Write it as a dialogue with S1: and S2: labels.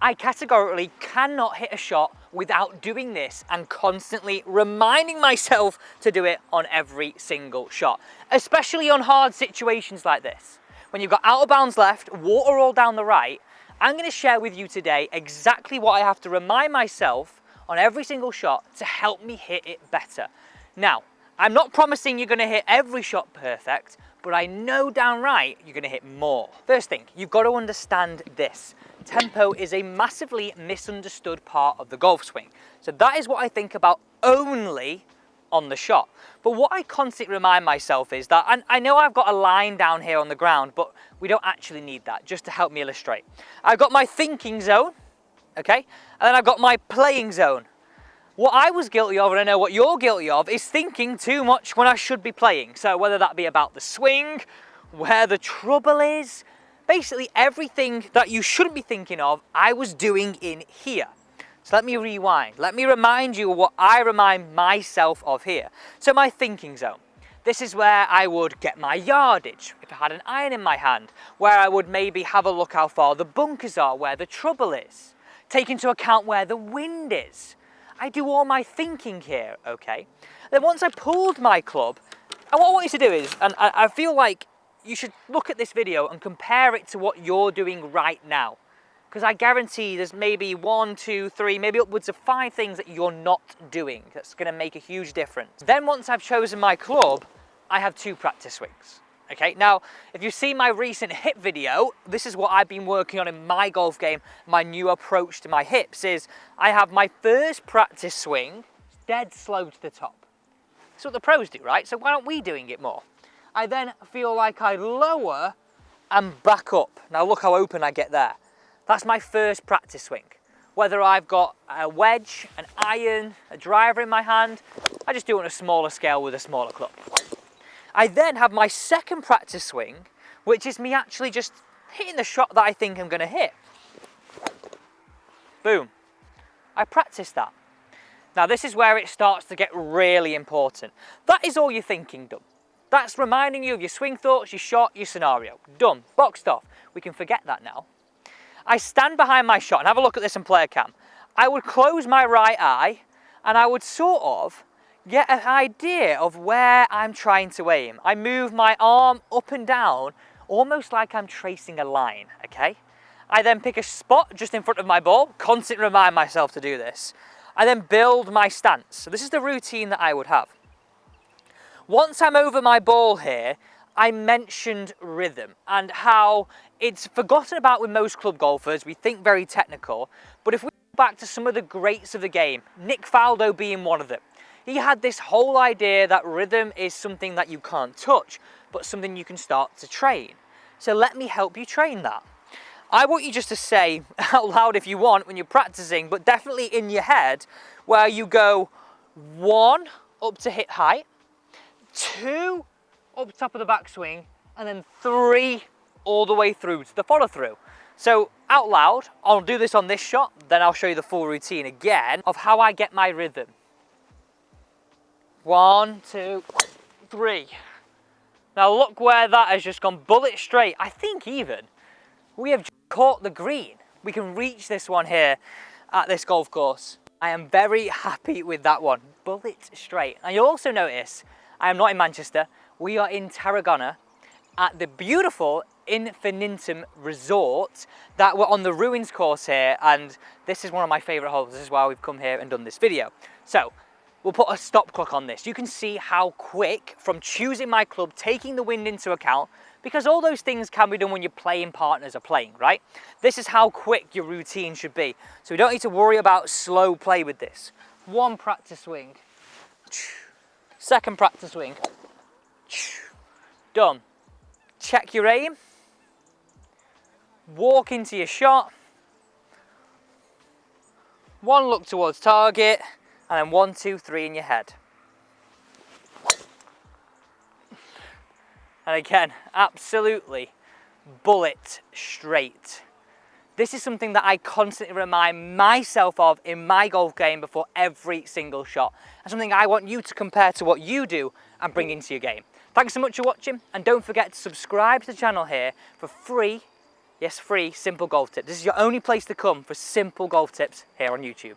S1: I categorically cannot hit a shot without doing this and constantly reminding myself to do it on every single shot, especially on hard situations like this. When you've got out of bounds left, water all down the right, I'm going to share with you today exactly what I have to remind myself on every single shot to help me hit it better. Now, I'm not promising you're going to hit every shot perfect, but I know downright you're going to hit more. First thing, you've got to understand this. Tempo is a massively misunderstood part of the golf swing. So that is what I think about only on the shot. But what I constantly remind myself is that, and I know I've got a line down here on the ground, but we don't actually need that, just to help me illustrate. I've got my thinking zone, okay? And then I've got my playing zone. What I was guilty of, and I know what you're guilty of, is thinking too much when I should be playing. So whether that be about the swing, where the trouble is, basically everything that you shouldn't be thinking of, I was doing in here. So let me rewind. Let me remind you of what I remind myself of here. So my thinking zone. This is where I would get my yardage, if I had an iron in my hand, where I would maybe have a look how far the bunkers are, where the trouble is. Take into account where the wind is. I do all my thinking here, okay? Then once I pulled my club, and what I want you to do is, and I feel like you should look at this video and compare it to what you're doing right now. Because I guarantee there's maybe 1, 2, 3, maybe upwards of 5 things that you're not doing that's going to make a huge difference. Then once I've chosen my club, I have 2 practice swings. Okay, now if you see my recent hip video, this is what I've been working on in my golf game. My new approach to my hips is I have my first practice swing dead slow to the top. That's what the pros do, right? So why aren't we doing it more? I then feel like I lower and back up. Now look how open I get there. That's my first practice swing. Whether I've got a wedge, an iron, a driver in my hand, I just do it on a smaller scale with a smaller club. I then have my second practice swing, which is me actually just hitting the shot that I think I'm going to hit. Boom. I practice that. Now this is where it starts to get really important. That is all your thinking done. That's reminding you of your swing thoughts, your shot, your scenario. Done. Boxed off. We can forget that now. I stand behind my shot and have a look at this in player cam. I would close my right eye and I would sort of get an idea of where I'm trying to aim. I move my arm up and down almost like I'm tracing a line, okay? I then pick a spot just in front of my ball, constantly remind myself to do this. I then build my stance. So this is the routine that I would have. Once I'm over my ball here, I mentioned rhythm and how it's forgotten about with most club golfers. We think very technical, but if we go back to some of the greats of the game, Nick Faldo being one of them, he had this whole idea that rhythm is something that you can't touch, but something you can start to train. So let me help you train that. I want you just to say out loud if you want when you're practicing, but definitely in your head, where you go 1 up to hit height, 2 up top of the backswing, and then 3 all the way through to the follow through. So out loud, I'll do this on this shot, then I'll show you the full routine again of how I get my rhythm. 1, 2, 3. Now look where that has just gone bullet straight. I think even we have caught the green. We can reach this one here at this golf course. I am very happy with that one. Bullet straight. And you'll also notice I am not in Manchester. We are in Tarragona at the beautiful Infinitum Resort that we're on the Ruins course here, and this is one of my favourite holes. This is why we've come here and done this video. So we'll put a stop clock on this. You can see how quick from choosing my club, taking the wind into account, because all those things can be done when your playing partners are playing, right? This is how quick your routine should be. So we don't need to worry about slow play with this. 1 practice swing. 2nd practice swing. Done. Check your aim. Walk into your shot. 1 look towards target, and then 1, 2, 3 in your head. And again, absolutely bullet straight. This is something that I constantly remind myself of in my golf game before every single shot. And something I want you to compare to what you do and bring into your game. Thanks so much for watching, and don't forget to subscribe to the channel here for free Yes, free, simple golf tips. This is your only place to come for simple golf tips here on YouTube.